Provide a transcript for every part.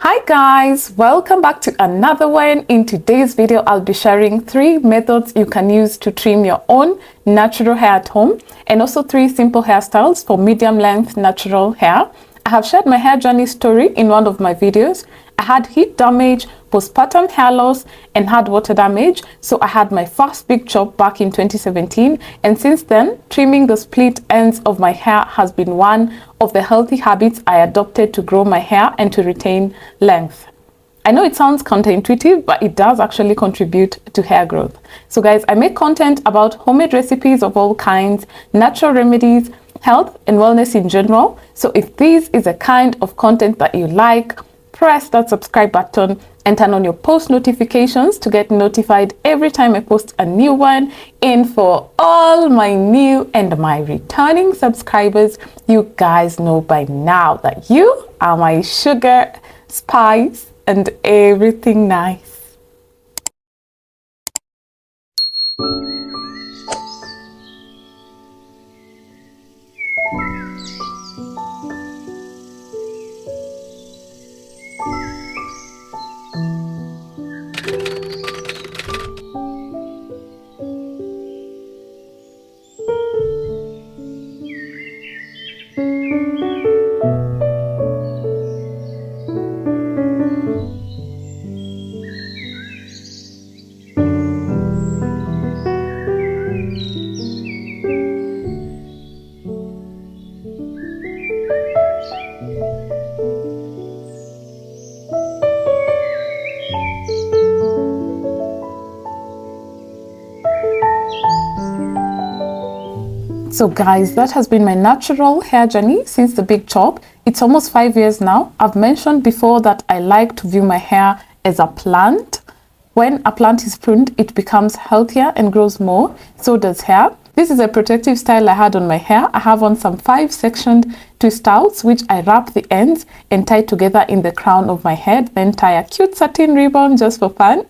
Hi guys, welcome back to another one. In today's video, I'll be sharing 3 methods you can use to trim your own natural hair at home, and also 3 simple hairstyles for medium length natural hair. I have shared my hair journey story in one of my videos. I had heat damage, postpartum hair loss, and had water damage. So I had my first big chop back in 2017, and since then, trimming the split ends of my hair has been one of the healthy habits I adopted to grow my hair and to retain length. I know it sounds counterintuitive, but it does actually contribute to hair growth. So guys, I make content about homemade recipes of all kinds, natural remedies, health and wellness in general. So if this is a kind of content that you like, press that subscribe button and turn on your post notifications to get notified every time I post a new one. And for all my new and my returning subscribers, you guys know by now that you are my sugar, spice, and everything nice. So guys, that has been my natural hair journey since the big chop. It's almost 5 years now. I've mentioned before that I like to view my hair as a plant. When a plant is pruned, it becomes healthier and grows more. So does hair. This is a protective style I had on my hair. I have on some 5-sectioned twist outs, which I wrap the ends and tie together in the crown of my head, then tie a cute satin ribbon just for fun.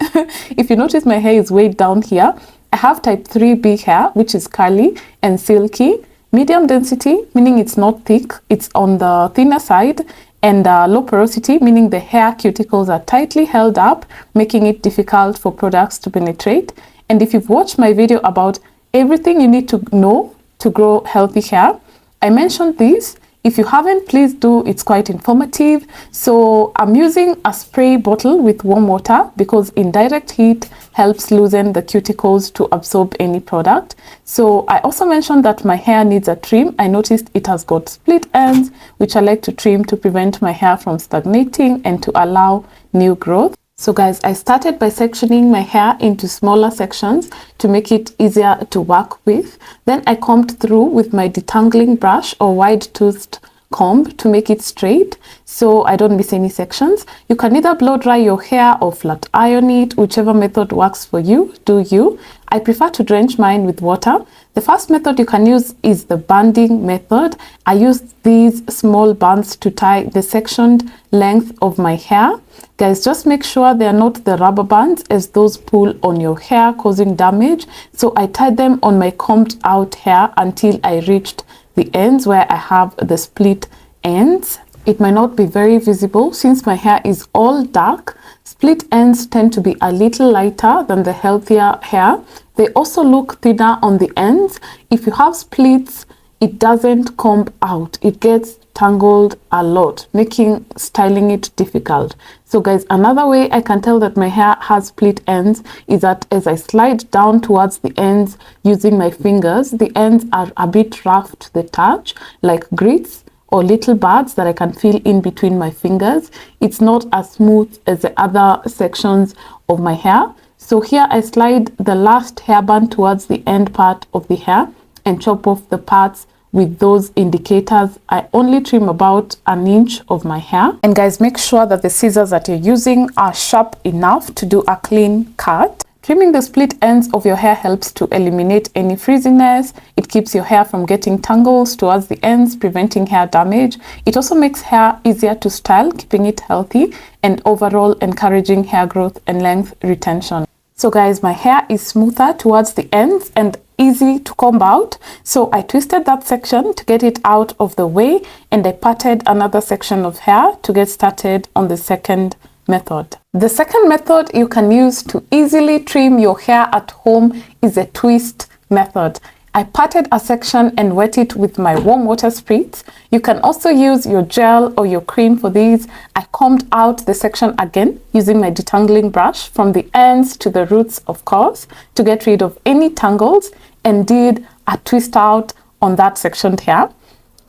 If you notice, my hair is weighed down here. I have type 3B hair, which is curly and silky, medium density, meaning it's not thick, it's on the thinner side, and low porosity, meaning the hair cuticles are tightly held up, making it difficult for products to penetrate. And if you've watched my video about everything you need to know to grow healthy hair, I mentioned this. If you haven't, please do. It's quite informative. So I'm using a spray bottle with warm water because indirect heat helps loosen the cuticles to absorb any product. So I also mentioned that my hair needs a trim. I noticed it has got split ends, which I like to trim to prevent my hair from stagnating and to allow new growth. So guys, I started by sectioning my hair into smaller sections to make it easier to work with. Then I combed through with my detangling brush or wide-toothed comb to make it straight so I don't miss any sections. You can either blow dry your hair or flat iron it, whichever method works for you, do you. I prefer to drench mine with water. The first method you can use is the banding method. I use these small bands to tie the sectioned length of my hair. Guys, just make sure they are not the rubber bands, as those pull on your hair causing damage. So I tied them on my combed out hair until I reached the ends where I have the split ends. It might not be very visible since my hair is all dark. Split ends tend to be a little lighter than the healthier hair. They also look thinner on the ends. If you have splits, it doesn't comb out. It gets tangled a lot, making styling it difficult. So guys, another way I can tell that my hair has split ends is that as I slide down towards the ends using my fingers, the ends are a bit rough to the touch, like grits or little buds that I can feel in between my fingers. It's not as smooth as the other sections of my hair. So here I slide the last hairband towards the end part of the hair and chop off the parts with those indicators. I only trim about an inch of my hair. And guys, make sure that the scissors that you're using are sharp enough to do a clean cut. Trimming the split ends of your hair helps to eliminate any frizziness. It keeps your hair from getting tangles towards the ends, preventing hair damage. It also makes hair easier to style, keeping it healthy, and overall encouraging hair growth and length retention. So guys, my hair is smoother towards the ends, and easy to comb out. So I twisted that section to get it out of the way, and I parted another section of hair to get started on the second method. The second method you can use to easily trim your hair at home is a twist method. I parted a section and wet it with my warm water spritz. You can also use your gel or your cream for these. I combed out the section again using my detangling brush from the ends to the roots, of course, to get rid of any tangles, and did a twist out on that sectioned hair.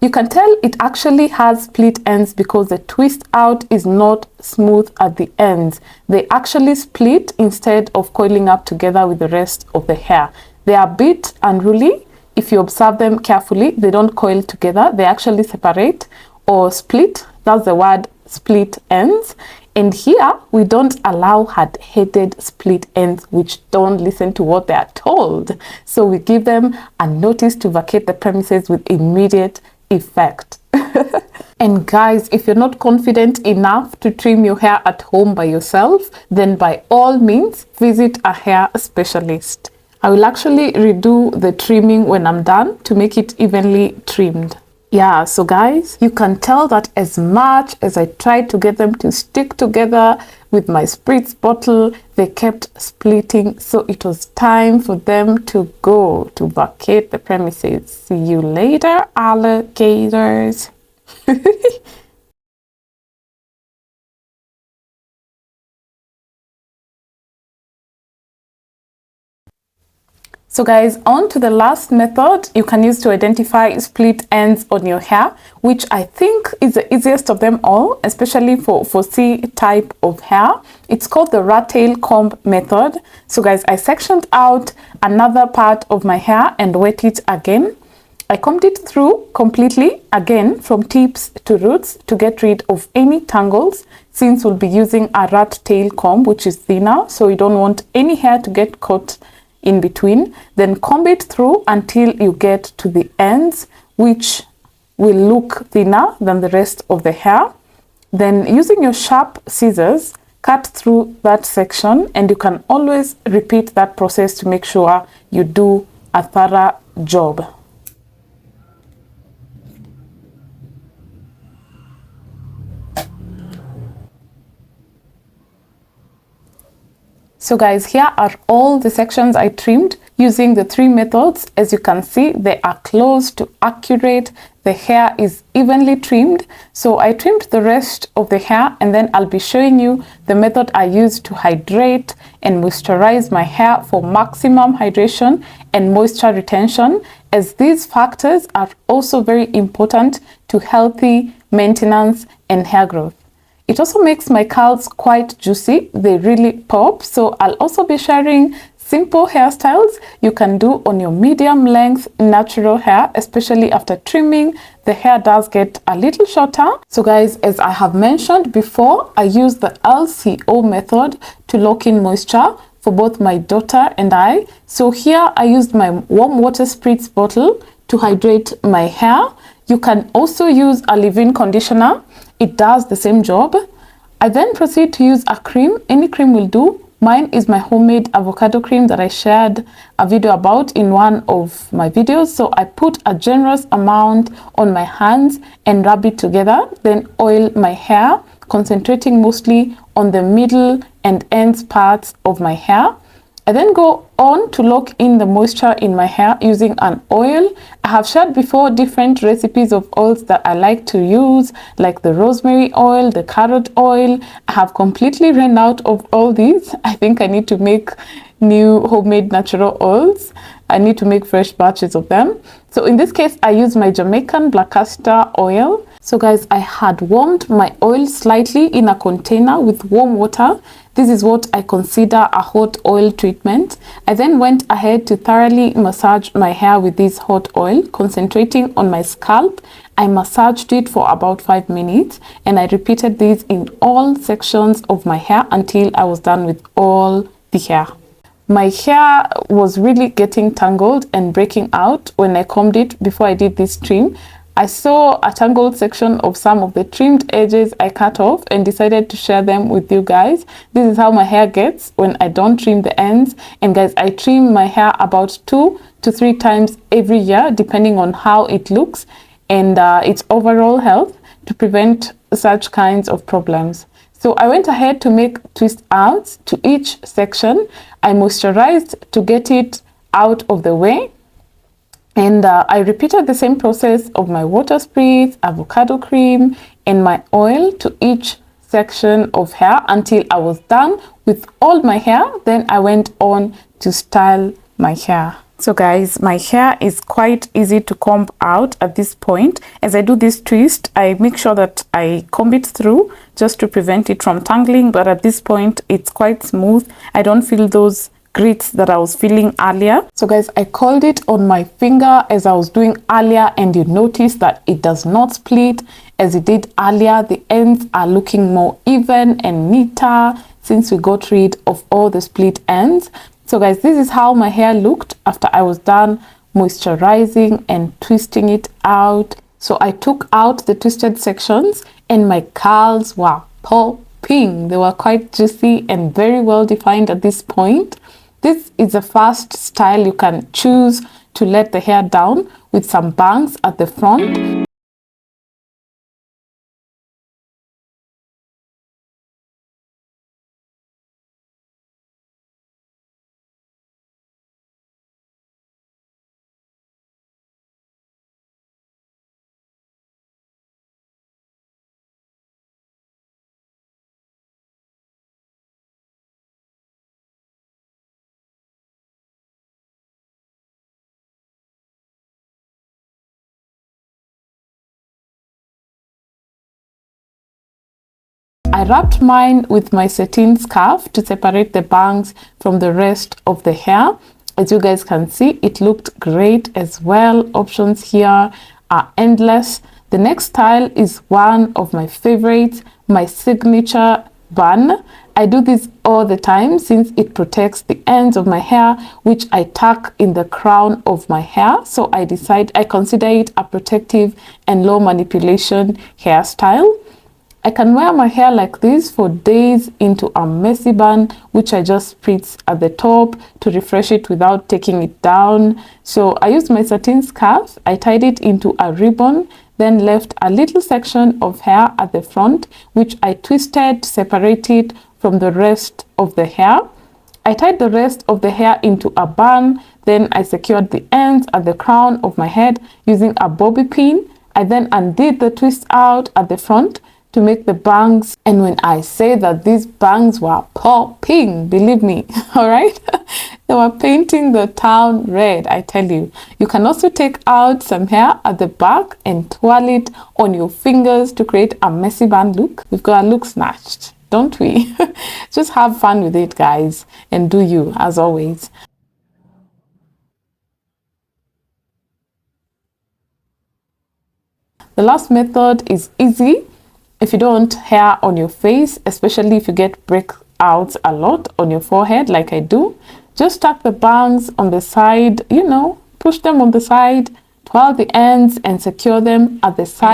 You can tell it actually has split ends because the twist out is not smooth at the ends. They actually split instead of coiling up together with the rest of the hair. They are a bit unruly. If you observe them carefully, they don't coil together. They actually separate or split. That's the word, split ends. And here, we don't allow hard-headed split ends which don't listen to what they are told. So we give them a notice to vacate the premises with immediate effect. And guys, if you're not confident enough to trim your hair at home by yourself, then by all means, visit a hair specialist. I will actually redo the trimming when I'm done to make it evenly trimmed. Yeah, so guys, you can tell that as much as I tried to get them to stick together with my spritz bottle, they kept splitting. So it was time for them to go to vacate the premises. See you later, alligators. So guys, on to the last method you can use to identify split ends on your hair, which I think is the easiest of them all, especially for C type of hair. It's called the rat tail comb method. So guys, I sectioned out another part of my hair and wet it again. I combed it through completely again from tips to roots to get rid of any tangles, since we'll be using a rat tail comb which is thinner, so you don't want any hair to get caught in between. Then comb it through until you get to the ends, which will look thinner than the rest of the hair. Then using your sharp scissors, cut through that section, and you can always repeat that process to make sure you do a thorough job. So guys, here are all the sections I trimmed using the 3 methods. As you can see, they are close to accurate. The hair is evenly trimmed. So I trimmed the rest of the hair, and then I'll be showing you the method I used to hydrate and moisturize my hair for maximum hydration and moisture retention, as these factors are also very important to healthy maintenance and hair growth. It also makes my curls quite juicy. They really pop. So I'll also be sharing simple hairstyles you can do on your medium length natural hair, especially after trimming. The hair does get a little shorter. So guys, as I have mentioned before, I use the LCO method to lock in moisture for both my daughter and I. So here I used my warm water spritz bottle to hydrate my hair. You can also use a leave-in conditioner. It does the same job. I then proceed to use a cream. Any cream will do. Mine is my homemade avocado cream that I shared a video about in one of my videos. So I put a generous amount on my hands and rub it together. Then oil my hair, concentrating mostly on the middle and ends parts of my hair. I then go on to lock in the moisture in my hair using an oil. I have shared before different recipes of oils that I like to use, like the rosemary oil, the carrot oil. I have completely ran out of all these. I think I need to make new homemade natural oils. I need to make fresh batches of them. So in this case, I use my Jamaican black castor oil. So guys, I had warmed my oil slightly in a container with warm water. This is what I consider a hot oil treatment. I then went ahead to thoroughly massage my hair with this hot oil, concentrating on my scalp. I massaged it for about 5 minutes, and I repeated this in all sections of my hair until I was done with all the hair. My hair was really getting tangled and breaking out when I combed it before I did this trim. I saw a tangled section of some of the trimmed edges I cut off and decided to share them with you guys. This is how my hair gets when I don't trim the ends. And guys, I trim my hair about 2 to 3 times every year, depending on how it looks and its overall health, to prevent such kinds of problems. So I went ahead to make twist outs to each section. I moisturized to get it out of the way. And I repeated the same process of my water spritz, avocado cream, and my oil to each section of hair until I was done with all my hair. Then I went on to style my hair. So guys, my hair is quite easy to comb out at this point. As I do this twist, I make sure that I comb it through just to prevent it from tangling. But at this point, it's quite smooth. I don't feel those grits that I was feeling earlier. So guys, I called it on my finger as I was doing earlier, and you notice that it does not split as it did earlier. The ends are looking more even and neater since we got rid of all the split ends. So guys, this is how my hair looked after I was done moisturizing and twisting it out. So I took out the twisted sections and my curls were popping. They were quite juicy and very well defined at this point. This is the first style you can choose to let the hair down with some bangs at the front. I wrapped mine with my satin scarf to separate the bangs from the rest of the hair. As you guys can see, it looked great as well. Options here are endless. The next style is one of my favorites, my signature bun. I do this all the time since it protects the ends of my hair, which I tuck in the crown of my hair. So I consider it a protective and low manipulation hairstyle. I can wear my hair like this for days into a messy bun, which I just spritz at the top to refresh it without taking it down. So I used my satin scarf, I tied it into a ribbon, then left a little section of hair at the front, which I twisted to separate it from the rest of the hair. I tied the rest of the hair into a bun, then I secured the ends at the crown of my head using a bobby pin. I then undid the twist out at the front to make the bangs, and when I say that these bangs were popping, believe me, all right? They were painting the town red, I tell you. You can also take out some hair at the back and twirl it on your fingers to create a messy bun look. We've got a look snatched, don't we? Just have fun with it, guys, and do you, as always. The last method is easy. If you don't want hair on your face, especially if you get breakouts a lot on your forehead like I do, just tuck the bangs on the side, push them on the side, twirl the ends and secure them at the side.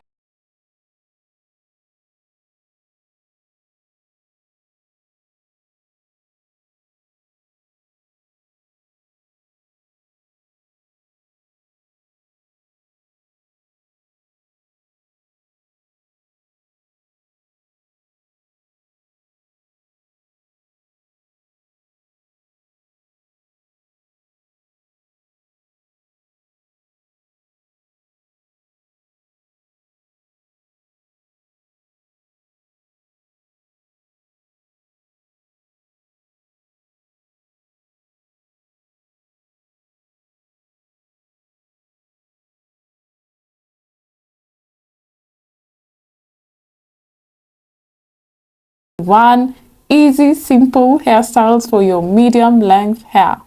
One easy, simple hairstyles for your medium length hair.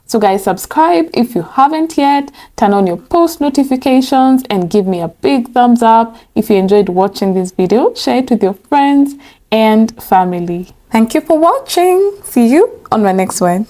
So guys, subscribe if you haven't yet, turn on your post notifications and give me a big thumbs up if you enjoyed watching this video. Share it with your friends and family. Thank you for watching. See you on my next one.